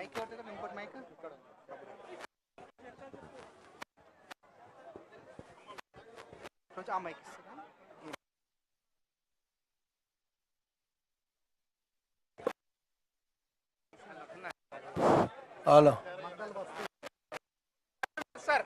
Mic ఎవరిది ఇంకోటి mic కొంచెం ఆ మైక్ ఇస్తారా hello sir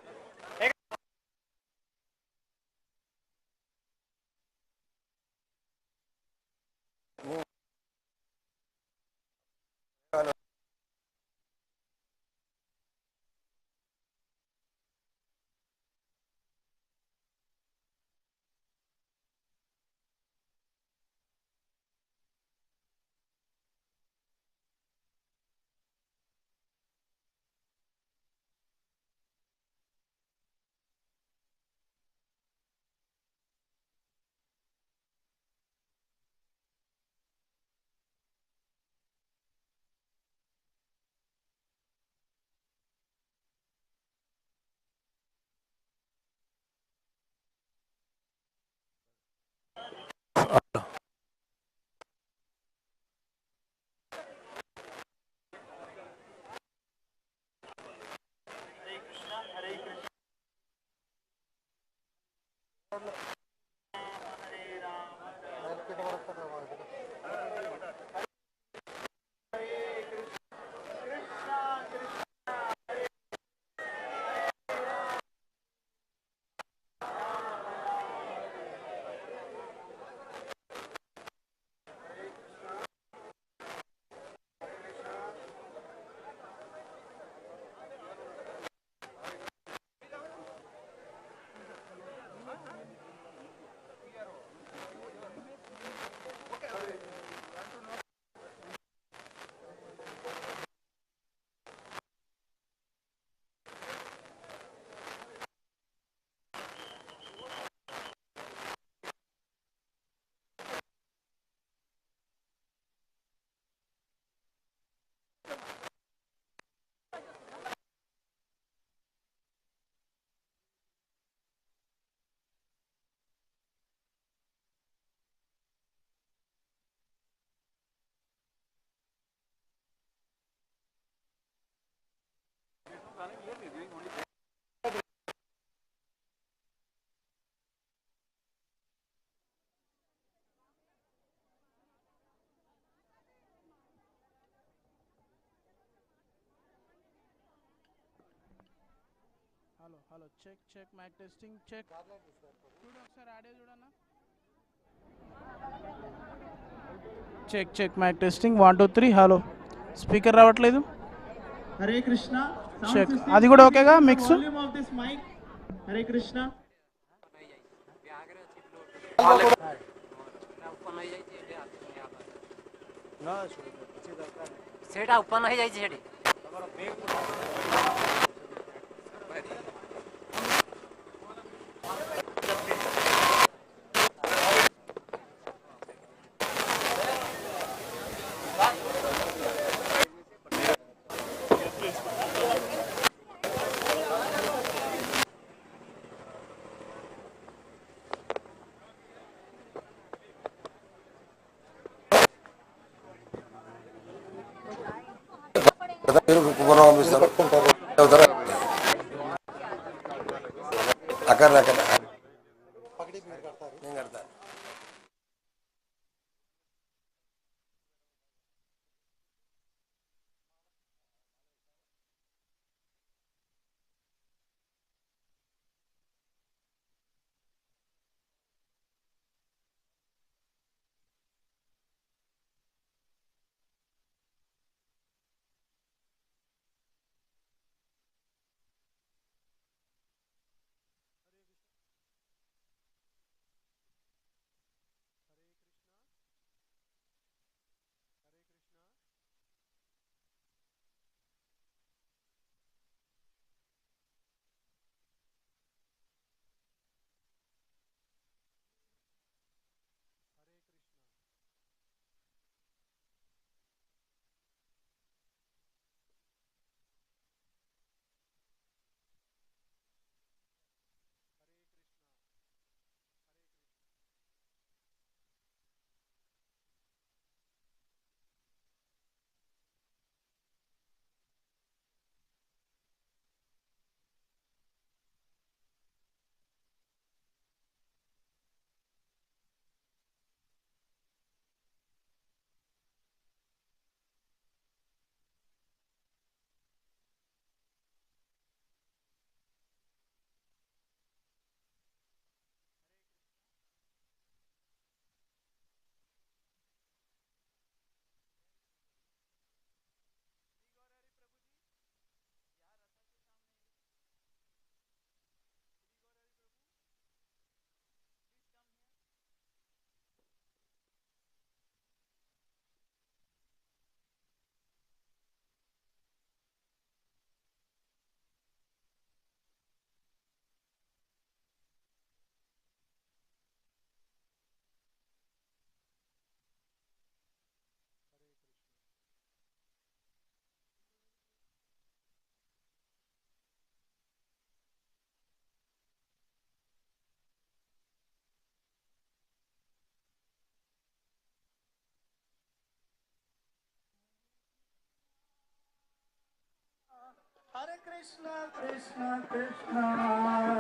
hello hello check check mic testing check చూడు ఒకసారి ఆడియో చూడన్నా check check mic testing 1 2 3 hello speaker రావట్లేదు హరే కృష్ణ చెక్ అది కూడా ఓకేగా mix volume of this mic Hare Krishna ସେଇଟା ଓପନ୍ ହେଇଯାଇଛି ସେଠି అక్కడ అక్కడ నేను కడతా Hare Krishna, Krishna Krishna,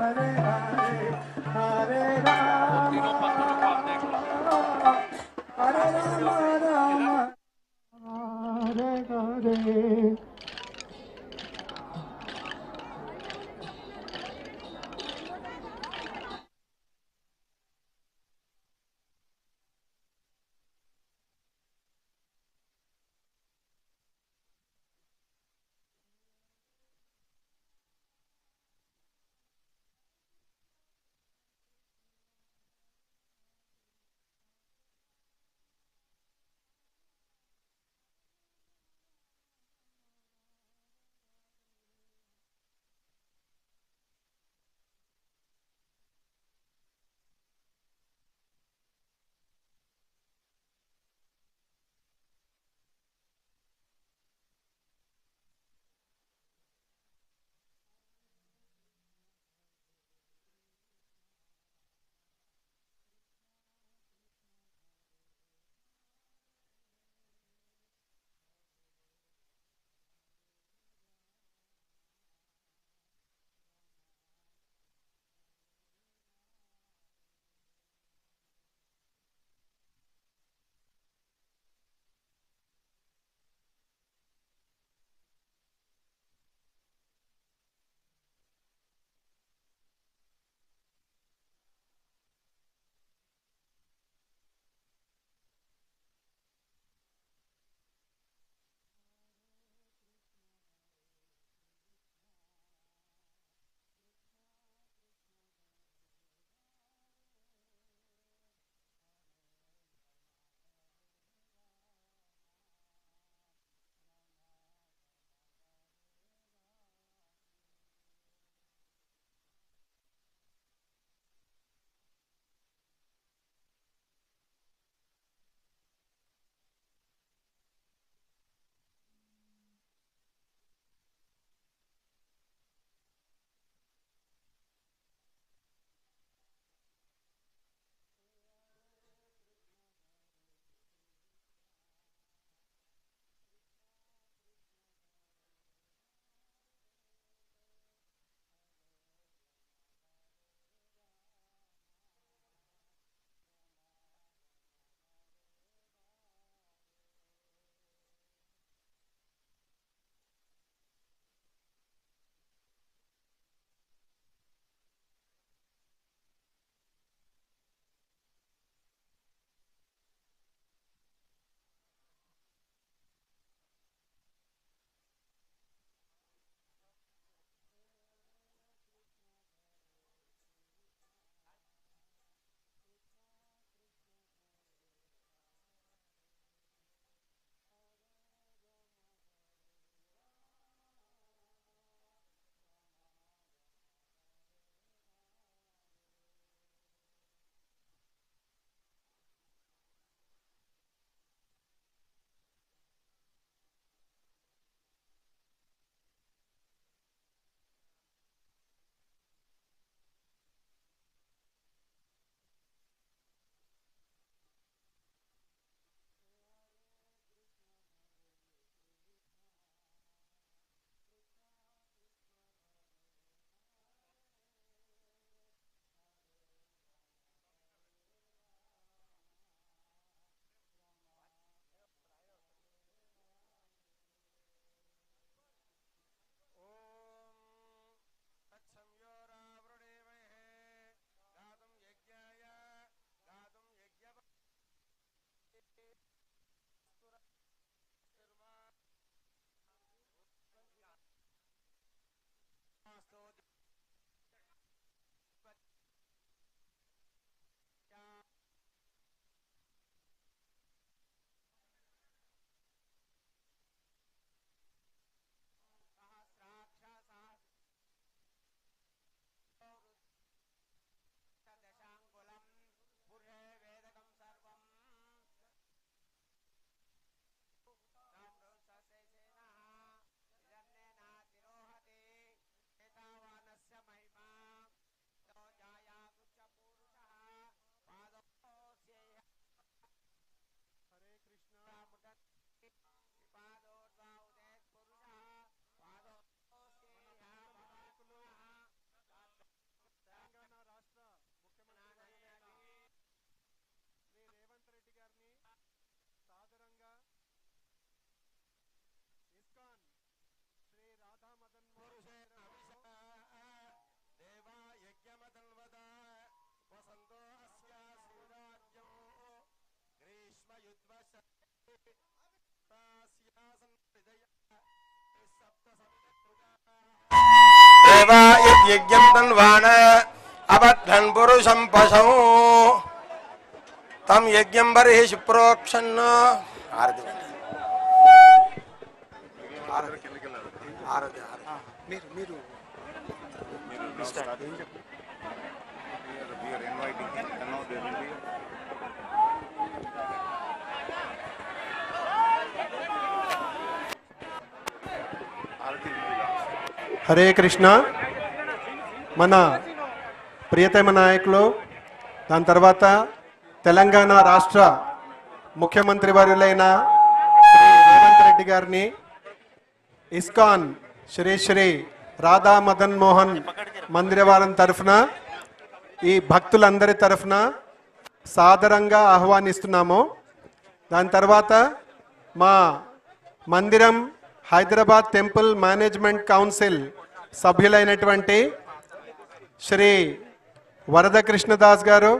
Hare Hare, Hare Rama, Hare Rama, Rama, Hare Hare. దేవా యజ్ఞం తన్వాన అబద్ధన్ పురుషం పశౌ తం యజ్ఞం బర్హిషి ప్రోక్షన్న. మీరు హరే కృష్ణ. మన ప్రియతమ నాయకులు, దాని తర్వాత తెలంగాణ రాష్ట్ర ముఖ్యమంత్రి వర్యులైన శ్రీ రేవంత్ రెడ్డి గారిని ఇస్కాన్ శ్రీ శ్రీ రాధా మదన్ మోహన్ మందిరవారం తరఫున ఈ భక్తులందరి తరఫున సాదరంగా ఆహ్వానిస్తున్నాము. దాని తర్వాత మా మందిరం హైదరాబాద్ టెంపుల్ మేనేజ్మెంట్ కౌన్సిల్ సభ్యులైనటువంటి శ్రీ వరద కృష్ణదాస్ గారు,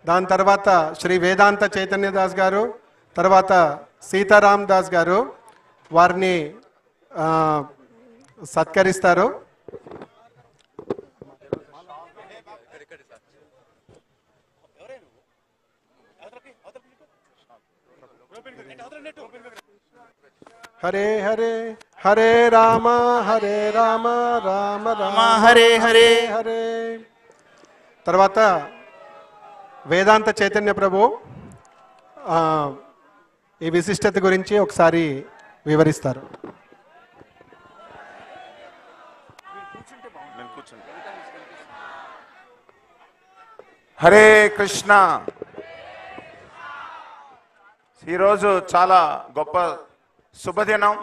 దాని తర్వాత శ్రీ వేదాంత చైతన్యదాస్ గారు, తర్వాత సీతారాం దాస్ గారు వారిని సత్కరిస్తారు. హరే హరే హరే రామ రామ రామ హరే హరే హరే. తర్వాత వేదాంత చైతన్య ప్రభు ఈ విశిష్టత గురించి ఒకసారి వివరిస్తారు. హరే కృష్ణ. ఈరోజు చాలా గొప్ప శుభదినం.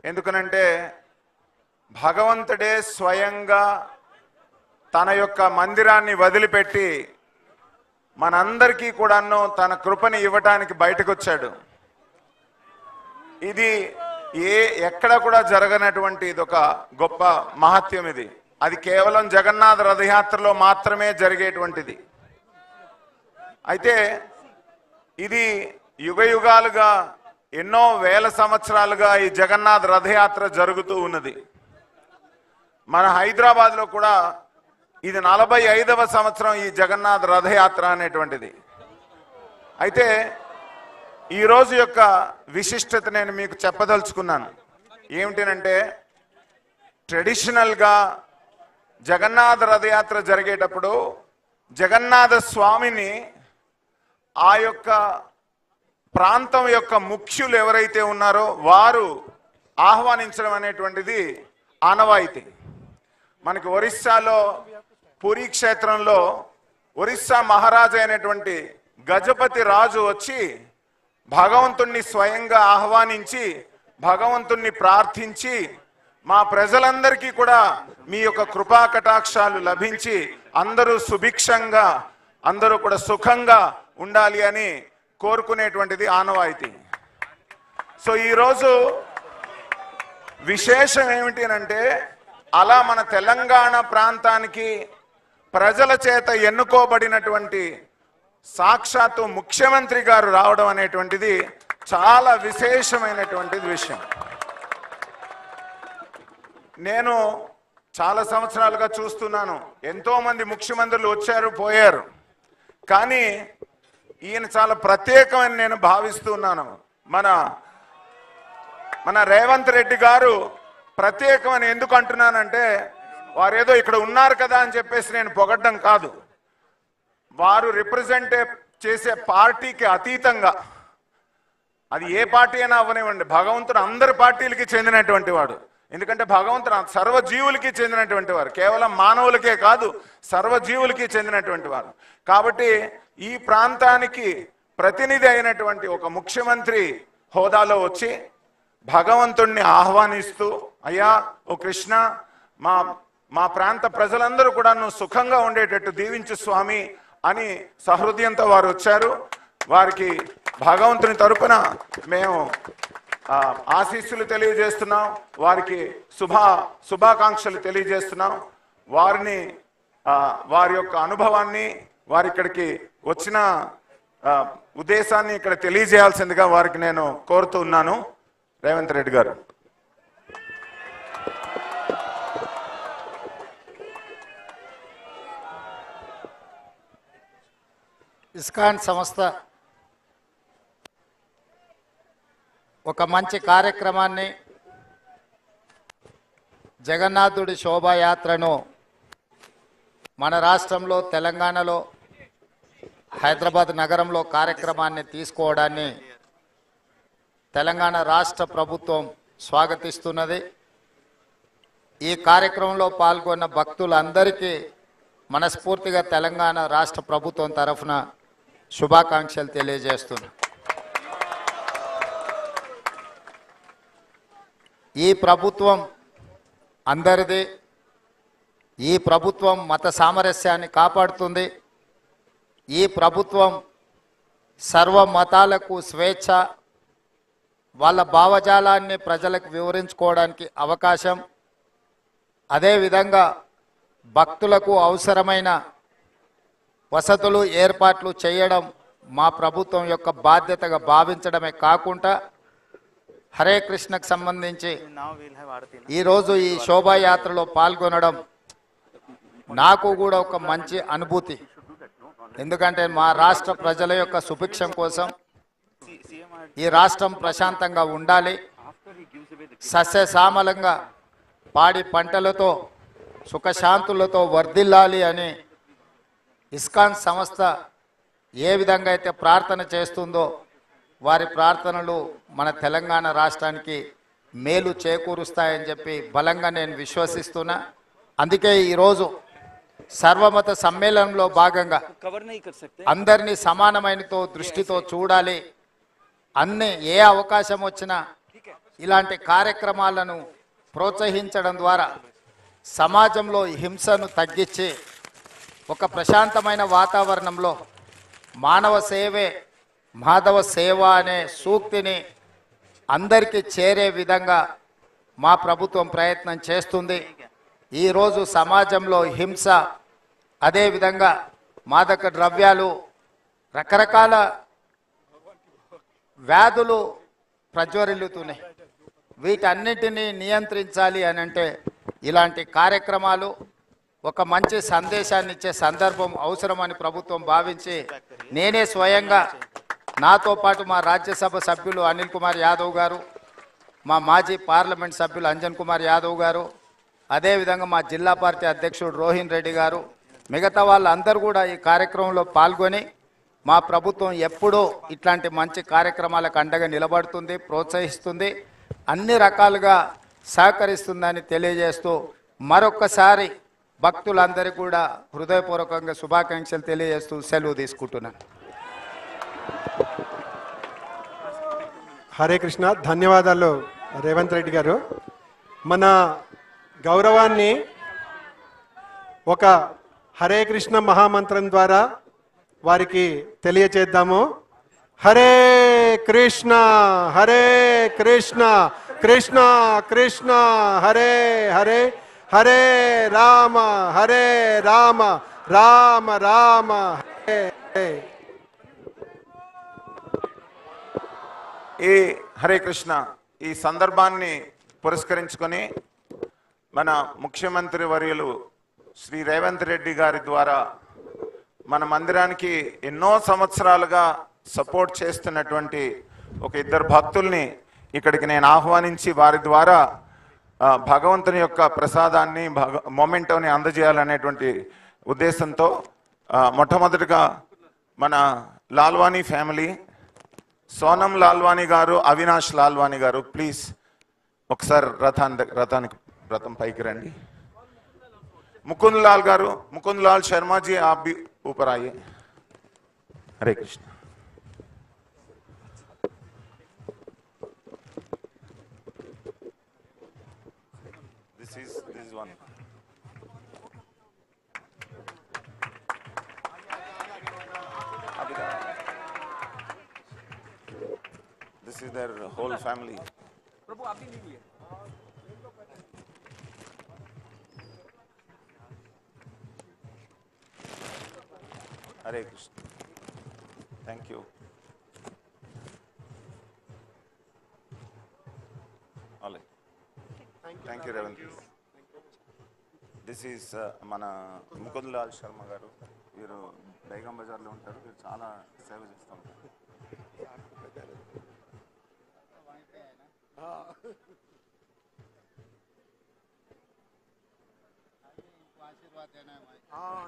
ఎందుకనంటే భగవంతుడే స్వయంగా తన యొక్క మందిరాన్ని వదిలిపెట్టి మనందరికీ కూడాను తన కృపని ఇవ్వటానికి బయటకు వచ్చాడు. ఇది ఎక్కడ కూడా జరగనటువంటి ఇదొక గొప్ప మహత్యం. అది కేవలం జగన్నాథ రథయాత్రలో మాత్రమే జరిగేటువంటిది. అయితే ఇది యుగ యుగాలుగా ఎన్నో వేల సంవత్సరాలుగా ఈ జగన్నాథ రథయాత్ర జరుగుతూ ఉన్నది. మన హైదరాబాద్లో కూడా ఇది 45వ సంవత్సరం ఈ జగన్నాథ రథయాత్ర అనేటువంటిది. అయితే ఈరోజు యొక్క విశిష్టత నేను మీకు చెప్పదలుచుకున్నాను. ఏమిటంటే ట్రెడిషనల్గా జగన్నాథ రథయాత్ర జరిగేటప్పుడు జగన్నాథ స్వామిని ఆ యొక్క ప్రాంతం యొక్క ముఖ్యులు ఎవరైతే ఉన్నారో వారు ఆహ్వానించడం అనేటువంటిది ఆనవాయితీ. మనకి ఒరిస్సాలో పూరీ క్షేత్రంలో ఒరిస్సా మహారాజు అయినటువంటి గజపతి రాజు వచ్చి భగవంతుణ్ణి స్వయంగా ఆహ్వానించి భగవంతుణ్ణి ప్రార్థించి మా ప్రజలందరికీ కూడా మీ యొక్క కృపా కటాక్షాలు లభించి అందరూ సుభిక్షంగా అందరూ కూడా సుఖంగా ఉండాలి అని కోరుకునేటువంటిది ఆనవాయితీ. సో ఈరోజు విశేషం ఏమిటి అంటే అలా మన తెలంగాణ ప్రాంతానికి ప్రజల చేత ఎన్నుకోబడినటువంటి సాక్షాత్తు ముఖ్యమంత్రి గారు రావడం అనేటువంటిది చాలా విశేషమైనటువంటిది విషయం. నేను చాలా సంవత్సరాలుగా చూస్తున్నాను, ఎంతో మంది ముఖ్యమంత్రులు వచ్చారు పోయారు, కానీ ఈయన చాలా ప్రత్యేకమని నేను భావిస్తున్నాను. మన రేవంత్ రెడ్డి గారు ప్రత్యేకమని ఎందుకు అంటున్నానంటే వారు ఏదో ఇక్కడ ఉన్నారు కదా అని చెప్పేసి నేను పొగడ్డం కాదు. వారు రిప్రజెంట్ చేసే పార్టీకి అతీతంగా, అది ఏ పార్టీ అయినా అవ్వనివ్వండి, భగవంతుడు అందరి పార్టీలకి చెందినటువంటి వాడు. ఎందుకంటే భగవంతుడు సర్వజీవులకి చెందినటువంటి వారు, కేవలం మానవులకే కాదు సర్వజీవులకి చెందినటువంటి వారు. కాబట్టి ఈ ప్రాంతానికి ప్రతినిధి అయినటువంటి ఒక ముఖ్యమంత్రి హోదాలో వచ్చి భగవంతుణ్ణి ఆహ్వానిస్తూ, అయ్యా ఓ కృష్ణ, మా ప్రాంత ప్రజలందరూ కూడా నువ్వు సుఖంగా ఉండేటట్టు దీవించు స్వామి అని సహృదయంతో వారు వచ్చారు. వారికి భగవంతుని తరపున మేము ఆశీస్సులు తెలియజేస్తున్నాం, వారికి శుభాకాంక్షలు తెలియజేస్తున్నాం. వారి యొక్క అనుభవాన్ని, వారి ఇక్కడికి వచ్చిన ఉద్దేశాన్ని ఇక్కడ తెలియజేయాల్సిందిగా వారికి నేను కోరుతూ ఉన్నాను. రేవంత్ రెడ్డి గారు. ఇస్కాన్ సంస్థ ఒక మంచి కార్యక్రమాన్ని జగన్నాథుడి శోభాయాత్రను మన రాష్ట్రంలో తెలంగాణలో హైదరాబాద్ నగరంలో కార్యక్రమాన్ని తీసుకోవడాన్ని తెలంగాణ రాష్ట్ర ప్రభుత్వం స్వాగతిస్తున్నది. ఈ కార్యక్రమంలో పాల్గొన్న భక్తులందరికీ మనస్ఫూర్తిగా తెలంగాణ రాష్ట్ర ప్రభుత్వం తరఫున శుభాకాంక్షలు తెలియజేస్తున్నా. ఈ ప్రభుత్వం అందరిది. ఈ ప్రభుత్వం మత సామరస్యాన్ని కాపాడుతుంది. ఈ ప్రభుత్వం సర్వ మతాలకు స్వేచ్ఛ, వాళ్ళ భావజాలాన్ని ప్రజలకు వివరించుకోవడానికి అవకాశం, అదేవిధంగా భక్తులకు అవసరమైన వసతులు ఏర్పాట్లు చేయడం మా ప్రభుత్వం యొక్క బాధ్యతగా భావించడమే కాకుండా హరే కృష్ణకు సంబంధించి ఈరోజు ఈ శోభాయాత్రలో పాల్గొనడం నాకు కూడా ఒక మంచి అనుభూతి. ఎందుకంటే మా రాష్ట్ర ప్రజల యొక్క సుభిక్షం కోసం, ఈ రాష్ట్రం ప్రశాంతంగా ఉండాలి, సస్యశ్యామలంగా పాడి పంటలతో సుఖశాంతులతో వర్ధిల్లాలి అని ఇస్కాన్ సంస్థ ఏ విధంగా అయితే ప్రార్థన చేస్తుందో వారి ప్రార్థనలు మన తెలంగాణ రాష్ట్రానికి మేలు చేకూరుస్తాయని చెప్పి బలంగా నేను విశ్వసిస్తున్నా. అందుకే ఈరోజు సర్వమత సమ్మేళనంలో భాగంగా అందరినీ సమానమైనతో దృష్టితో చూడాలి. అన్ని ఏ అవకాశం వచ్చినా ఇలాంటి కార్యక్రమాలను ప్రోత్సహించడం ద్వారా సమాజంలో హింసను తగ్గించి ఒక ప్రశాంతమైన వాతావరణంలో మానవ సేవే మాధవ సేవ అనే సూక్తిని అందరికీ చేరే విధంగా మా ప్రభుత్వం ప్రయత్నం చేస్తుంది. ఈరోజు సమాజంలో హింస, అదేవిధంగా మాదక ద్రవ్యాలు, రకరకాల వ్యాధులు ప్రజ్వరిల్లుతున్నాయి. వీటన్నిటినీ నియంత్రించాలి అని అంటే ఇలాంటి కార్యక్రమాలు ఒక మంచి సందేశాన్ని ఇచ్చే సందర్భం అవసరమని ప్రభుత్వం భావించి నేనే స్వయంగా నాతో పాటు మా రాజ్యసభ సభ్యులు అనిల్ కుమార్ యాదవ్ గారు, మా మాజీ పార్లమెంట్ సభ్యులు అంజన్ కుమార్ యాదవ్ గారు, అదేవిధంగా మా జిల్లా పార్టీ అధ్యక్షుడు రోహిన్ రెడ్డి గారు, మిగతా వాళ్ళందరూ కూడా ఈ కార్యక్రమంలో పాల్గొని మా ప్రభుత్వం ఎప్పుడూ ఇట్లాంటి మంచి కార్యక్రమాలకు అండగా నిలబడుతుంది, ప్రోత్సహిస్తుంది, అన్ని రకాలుగా సహకరిస్తుందని తెలియజేస్తూ మరొక్కసారి భక్తులందరికీ కూడా హృదయపూర్వకంగా శుభాకాంక్షలు తెలియజేస్తూ సెలవు తీసుకుంటున్నాను. హరే కృష్ణ. ధన్యవాదాలు రేవంత్ రెడ్డి గారు. మన గౌరవాన్ని ఒక హరే కృష్ణ మహామంత్రం ద్వారా వారికి తెలియచేద్దాము. హరే కృష్ణ హరే కృష్ణ కృష్ణ కృష్ణ హరే హరే హరే రామ రామ రామ హరే హరే. ఈ హరే కృష్ణ ఈ సందర్భాన్ని పురస్కరించుకొని మన ముఖ్యమంత్రి వర్యులు శ్రీ రేవంత్ రెడ్డి గారి ద్వారా మన మందిరానికి ఎన్నో సంవత్సరాలుగా సపోర్ట్ చేస్తున్నటువంటి ఒక ఇద్దరు భక్తుల్ని ఇక్కడికి నేను ఆహ్వానించి వారి ద్వారా భగవంతుని యొక్క ప్రసాదాన్ని మొమెంటోని అందజేయాలనేటువంటి ఉద్దేశంతో మొట్టమొదటిగా మన లాల్వానీ ఫ్యామిలీ, సోనం లాల్వానీ గారు, అవినాష్ లాల్వానీ గారు, ప్లీజ్ ఒకసారి రథం పైకి రండి. मुकुंद लाल गारू, मुकुंद लाल शर्मा जी आप भी ऊपर आइए. हरे Krishna. This is one. This is their whole family. प्रभु आप भी लीजिए. Hare Krishna. Thank you. All right. Thank you, Revan. This is Mana Mukund Lal Sharma garu. Begum బజార్లో ఉంటారు, మీరు చాలా సేవ చేస్తాం.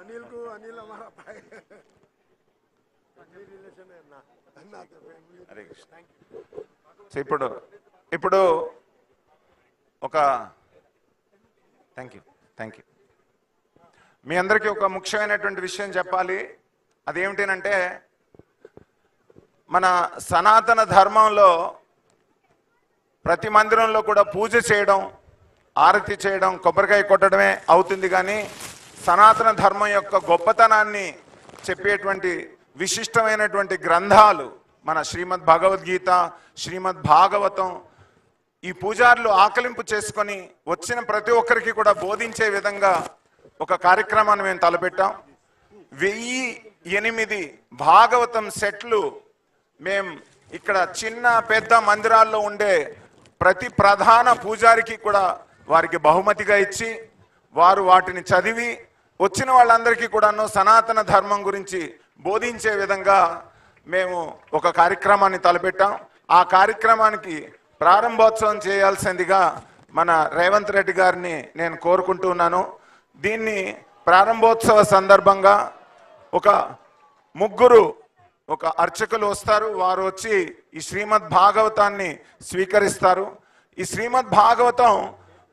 अनिल को अनिल हमारा भाई रिलेशन है ना హరే కృష్ణ. సో ఇప్పుడు ఒక థ్యాంక్ యూ మీ అందరికీ ఒక ముఖ్యమైనటువంటి విషయం చెప్పాలి. అదేమిటంటే మన సనాతన ధర్మంలో ప్రతి మందిరంలో కూడా పూజ చేయడం, ఆరతి చేయడం, కొబ్బరికాయ కొట్టడమే అవుతుంది. కానీ సనాతన ధర్మం యొక్క గొప్పతనాన్ని చెప్పేటువంటి విశిష్టమైనటువంటి గ్రంథాలు మన శ్రీమద్ భగవద్గీత, శ్రీమద్ భాగవతం ఈ పూజారులు ఆకలింపు చేసుకొని వచ్చిన ప్రతి ఒక్కరికి కూడా బోధించే విధంగా ఒక కార్యక్రమాన్ని మేము తలపెట్టాం. 1008 భాగవతం సెట్లు మేము ఇక్కడ చిన్న పెద్ద మందిరాల్లో ఉండే ప్రతి ప్రధాన పూజారికి కూడా వారికి బహుమతిగా ఇచ్చి వారు వాటిని చదివి వచ్చిన వాళ్ళందరికీ కూడాను సనాతన ధర్మం గురించి బోధించే విధంగా మేము ఒక కార్యక్రమాన్ని తలపెట్టాం. ఆ కార్యక్రమానికి ప్రారంభోత్సవం చేయాల్సిందిగా మన రేవంత్ రెడ్డి గారిని నేను కోరుకుంటున్నాను. దీన్ని ప్రారంభోత్సవ సందర్భంగా ఒక 3 అర్చకులు వస్తారు. వారు వచ్చి ఈ శ్రీమద్ భాగవతాన్ని స్వీకరిస్తారు. ఈ శ్రీమద్ భాగవతం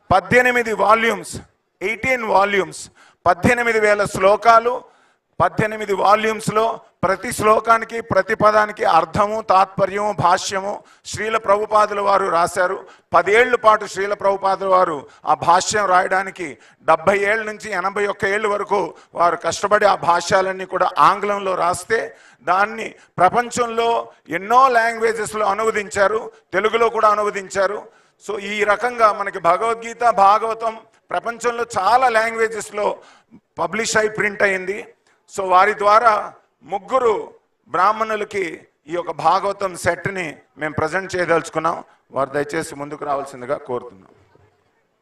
18 వాల్యూమ్స్, 18 వాల్యూమ్స్, 18,000 శ్లోకాలు, 18 వాల్యూమ్స్లో ప్రతి శ్లోకానికి ప్రతి పదానికి అర్థము, తాత్పర్యము, భాష్యము శ్రీల ప్రభుపాదుల వారు రాశారు. 10 ఏళ్ల పాటు శ్రీల ప్రభుపాదుల వారు ఆ భాష్యం రాయడానికి 70 ఏళ్ళ నుంచి 81 ఏళ్ళ వరకు వారు కష్టపడి ఆ భాష్యాలన్నీ కూడా ఆంగ్లంలో రాస్తే దాన్ని ప్రపంచంలో ఎన్నో లాంగ్వేజెస్లో అనువదించారు, తెలుగులో కూడా అనువదించారు. సో ఈ రకంగా మనకి భగవద్గీత, భాగవతం ప్రపంచంలో చాలా లాంగ్వేజెస్లో పబ్లిష్ అయి ప్రింట్ అయింది. సో వారి ద్వారా 3 బ్రాహ్మణులకి ఈ యొక్క భాగవతం సెట్ని మేము ప్రజెంట్ చేయదలుచుకున్నాం. వారు దయచేసి ముందుకు రావాల్సిందిగా కోరుతున్నాం.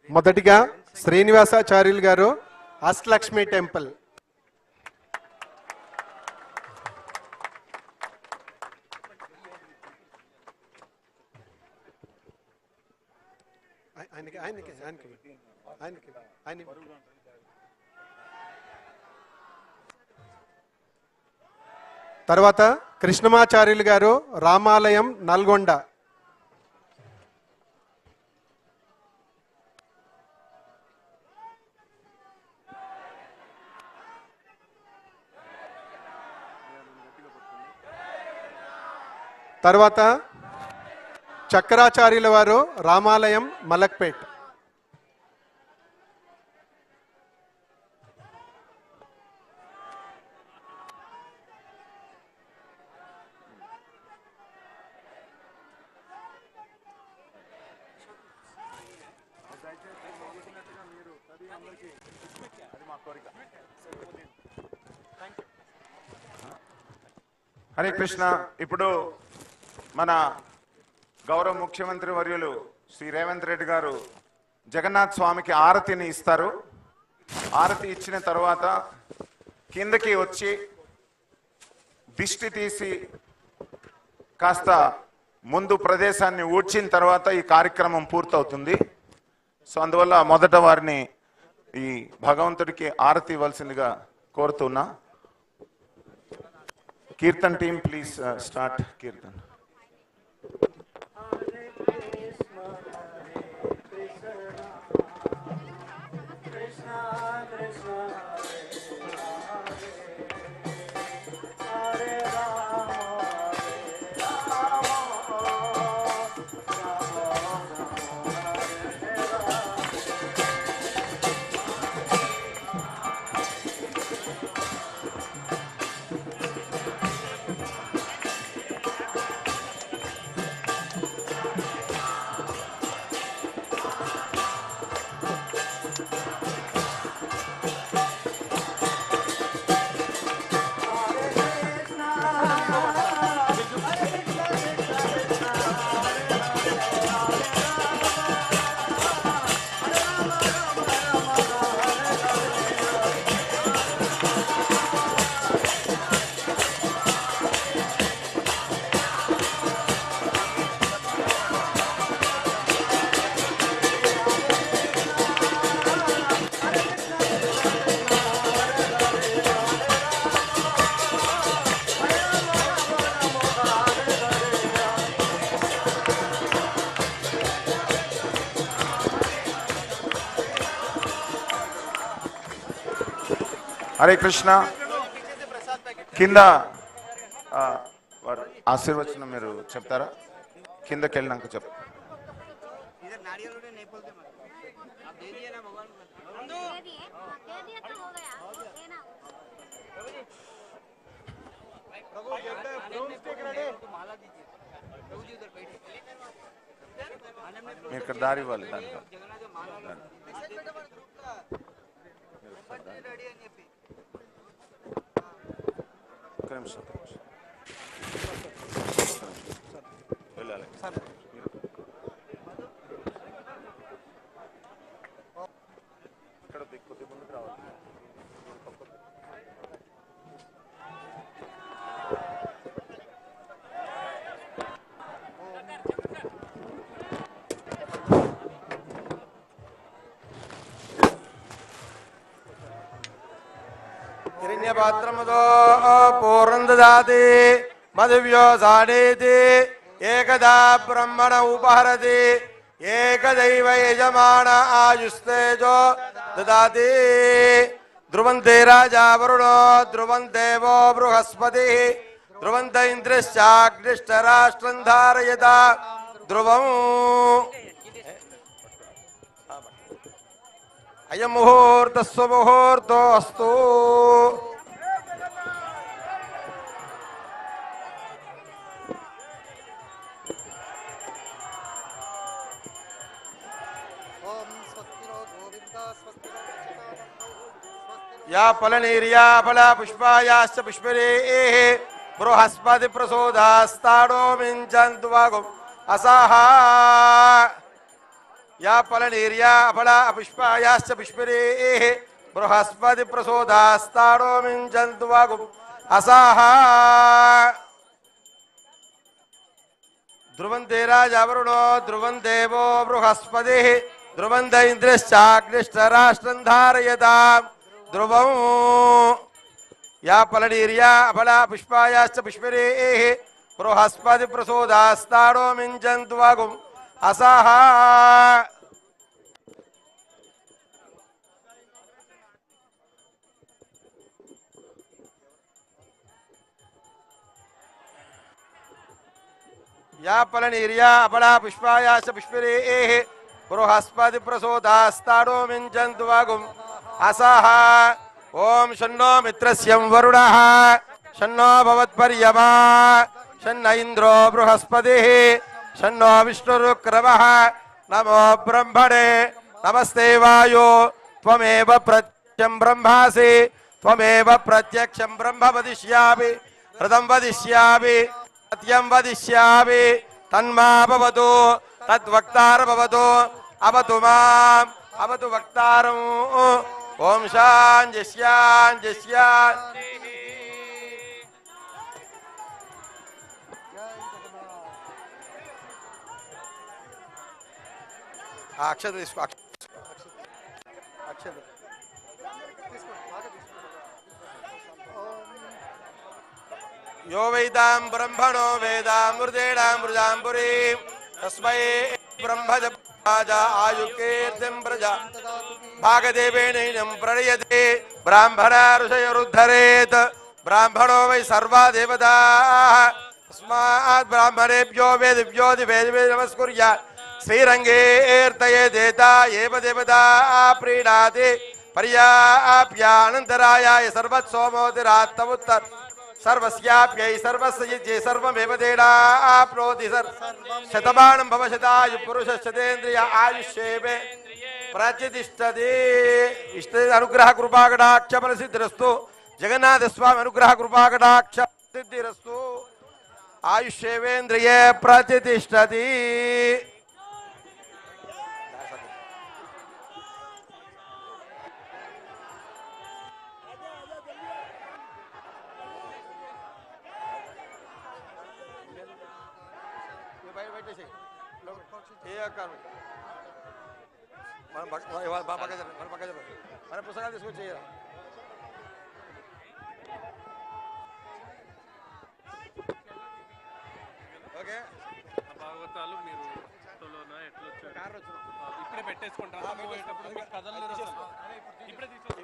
మొదటిగా శ్రీనివాసాచార్యులు గారు, అష్టలక్ష్మి టెంపుల్. తర్వాత కృష్ణమాచార్యులు గారు, రామాలయం, నల్గొండ. తర్వాత చక్రాచార్యుల వారు, రామాలయం, మలక్పేట్. హరే కృష్ణ. ఇప్పుడు మన గౌరవ ముఖ్యమంత్రి వర్యులు శ్రీ రేవంత్ రెడ్డి గారు జగన్నాథ్ స్వామికి ఆరతిని ఇస్తారు. ఆరతి ఇచ్చిన తర్వాత కిందకి వచ్చి దిష్టి తీసి కాస్త ముందు ప్రదేశాన్ని ఊడ్చిన తర్వాత ఈ కార్యక్రమం పూర్తవుతుంది. సో అందువల్ల మొదట వారిని ఈ భగవంతుడికి ఆరతి ఇవ్వాల్సిందిగా కోరుతున్నా. Kirtan team please start kirtan. Hare Krishna. కింద వారు ఆశీర్వచనం మీరు చెప్తారా? కిందకి వెళ్ళినాక చెప్. మీరు ఇక్కడ దారి ఇవ్వాలి. దాంట్లో ఒక్క నిమిషం వెళ్ళాలి. ఇక్కడ కొద్ది ముందుకు రావాలి. హిరణ్యపాత్రముతో పూర్ణం దదాతి మధువ్యో సాడేతి ఏకదా బ్రహ్మణ ఉపహరతి ఏకదైవ యజమాన ఆయుస్తేజో దదాతి. ధ్రువంతే రాజా వరుణో ధ్రువం దేవో బృహస్పతి ధ్రువంత ఇంద్రశ్చాగ్నిష్టరాష్ట్రం ధారయత ధ్రువం. అయం ముహూర్తస్వ ముహూర్తో అస్తు. యా ఫలనీర్యా ఫలా పుష్పాయాశ్చ పుష్పరేః బృహస్పతి ప్రసోదాస్తాడో మించంతు వాగుం అసాహ. या फलनीर्या फला पुष्पायाश्च पुष्परेः बृहस्पति प्रसोदास्ताडो मिञ्चन्तु वागुम् असाः. ध्रुवन्ते राजा वरुणो ध्रुवं देवो बृहस्पतिः ध्रुवन्त इन्द्रश्चाग्निष्टराष्ट्रं धारयताम् ध्रुवं. या फलनीर्या फला पुष्पायाश्च पुष्परेः बृहस्पति प्रसोदास्ताडो मिञ्चन्तु वागुम् असाः. या फलनीर्या फला पुष्पायाश्च पुष्परेः बृहस्पति प्रसोदास्ताडो मिञ्चन्तु वागुम् असाः. ओम शन्नो मित्रस्य वरुणः शन्नो भवत्पर्यमा शन्न इन्द्रो बृहस्पतिः शन्नो विष्णुरुक्रमः. नमो ब्रह्मणे नमस्ते वायो त्वमेव प्रत्यक्षं ब्रह्मासि त्वमेव प्रत्यक्षं ब्रह्म वदिष्यामि हृदं वदिष्यामि सत्यं वदिष्यामि तन्मा भवतु तद्वक्तार भवतु अवतु माम् अवतु वक्तारम्. ओम शान्ति शान्ति शान्ति. अक्षत తీసుకో. అక్షత यो वेदां ब्रह्मणो वेदामृतेणां मृजाम्बुरीं तस्मै ब्रह्मज राजा आयुकीर्तिं प्रजा भागदेवेनैनं प्रणयते ब्राह्मणा ऋषयोरुद्धरेत्. ब्राह्मणो वै सर्वा देवताः तस्मात् ब्राह्मणेभ्यो वेदिभ्यो दिवेदिभ्यो नमस्कुर्यात्. श्रीरङ्गेऽर्तये देता एव देवता प्रीणाति पर्याप्यानन्तरायाय सर्वत्सोमोतिरात्तमुत्तर सर्वस्याप्यै सर्वस्य सर्वमेव देनाप्नोति शतमानं भवशतायु पुरुषशतेन्द्रिय आयुष्येवे प्रतिष्ठति. इष्ट अनुग्रह कृपाकटाक्ष प्रसिद्धिरस्तु. जगन्नाथ स्वामी अनुग्रह कृपाकटाक्ष सिद्धिरस्तु. आयुष्येवेन्द्रिये प्रतिष्ठति. మన పుస్తకాలు తీసుకొచ్చి ఓకే. భాగవతాలు మీరు కారు ఇప్పుడే పెట్టేసుకుంటారు. కథలు ఇప్పుడే తీసుకోండి.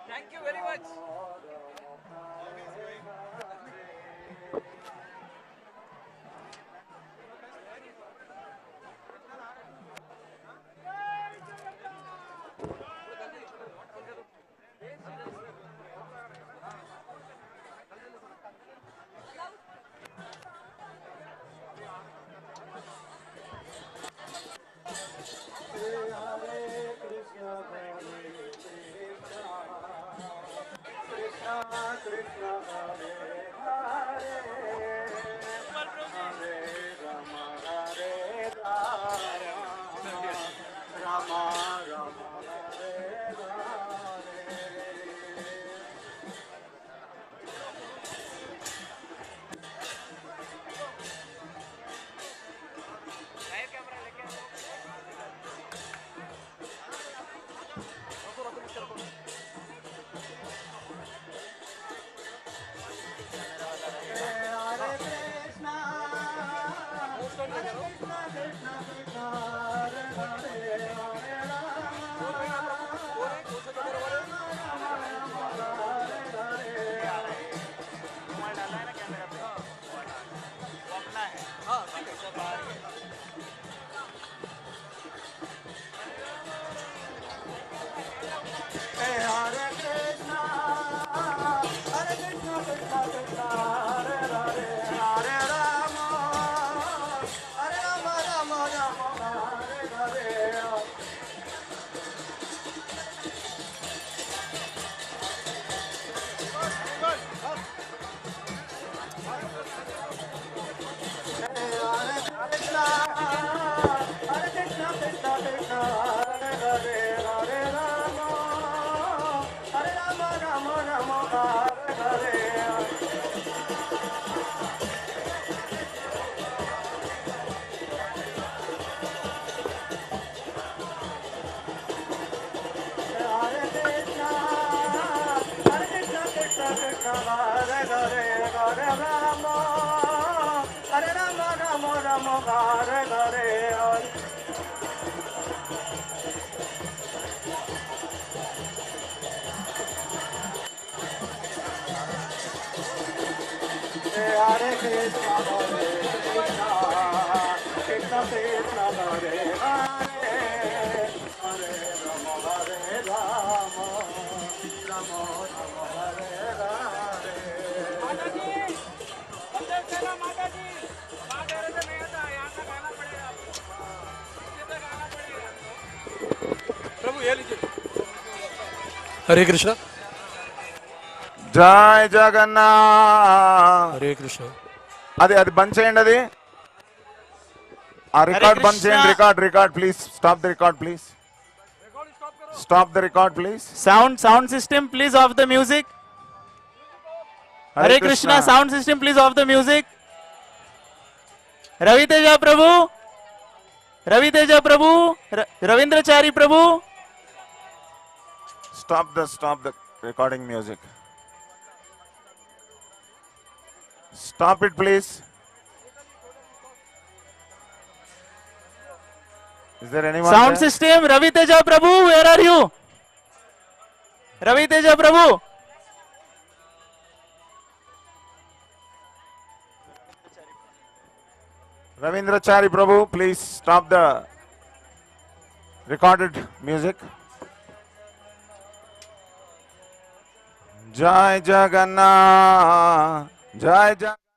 Thank you very much. हरे कृष्णा జై జగన్నాథ్. हरे कृष्णा అది అది బంద్ చేయండి, అది ఆ రికార్డ్ బంద్ చేయండి. Record please stop the record please. Stop the record please. Sound system, please off the music. Hare Krishna, sound system, please off the music. Ravi Teja Prabhu, Ravindrachari Prabhu. Stop the recording music. Stop it, please. Is there anyone Sound there? system, Ravi Teja Prabhu, where are you? Ravi Teja Prabhu. Ravindra Prabhu, please stop the recorded music. Jai Jagannath, Jai Jagannath.